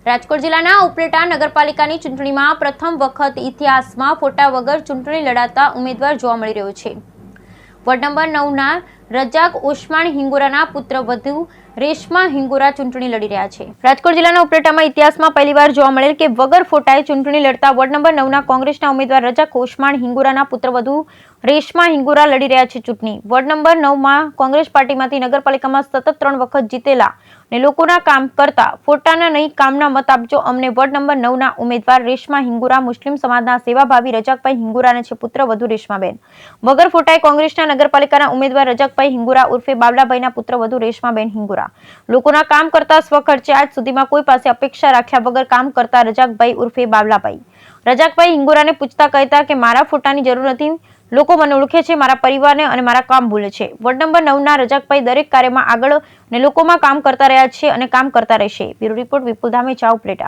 રાજકોટ જિલ્લાના ઉપલેટા નગરપાલિકાની ચૂંટણીમાં પ્રથમ વખત ઇતિહાસમાં ફોટા વગર ચૂંટણી લડાતા ઉમેદવાર જોવા મળી રહ્યો છે। વોર્ડ નંબર 9ના રજાક ઓસ્માન હિંગોરાના પુત્રવધુ રેશમા હિંગોરા ચૂંટણી લડી રહ્યા છે। રાજકોટ જિલ્લાના ઉપલેટામાં ઇતિહાસમાં પહેલીવાર જોવા મળેલ કે વગર ફોટાએ ચૂંટણી લડતા વોર્ડ નંબર 9ના કોંગ્રેસના ઉમેદવાર રજાક ઓસ્માન હિંગોરાના પુત્રવધુ રેશમા હિંગોરા લડી રહ્યા છે ચૂંટણી। વોર્ડ નંબર 9માં કોંગ્રેસ પાર્ટીમાંથી નગરપાલિકામાં સતત 3 વખત જીતેલા ને લોકોના કામ કરતા ફોટાના નહીં કામના મત આપજો અમને। વોર્ડ નંબર 9ના ઉમેદવાર રેશમા હિંગોરા મુસ્લિમ સમાજના સેવાભાવી રજાકભાઈ હિંગોરાને છે પુત્રવધુ રેશમાબેન। વગર ફોટાએ કોંગ્રેસના નગરપાલિકાના ઉમેદવાર રજાકભાઈ હિંગોરા ઉર્ફે બાબલાભાઈના પુત્રવધુ રેશમાબેન હિંગોરા। લોકોના કામ કરતા સ્વખર્ચે આજ સુધીમાં કોઈ પાસે અપેક્ષા રાખ્યા વગર કામ કરતા રજાકભાઈ ઉર્ફે બાબલાભાઈ। રજાકભાઈ હિંગોરાને પૂછતા કહેતા કે મારા ફોટાની જરૂર નથી, લોકો મને ઓળખે છે, મારા પરિવારને અને મારા કામ ભૂલે છે। વોર્ડ નંબર 9ના રજાકભાઈ દરેક કાર્યમાં આગળ અને લોકોમાં કામ કરતા રહ્યા છે અને કામ કરતા રહેશે। બ્યુરો રિપોર્ટ વિપુલ ધામેચા ઉપલેટા।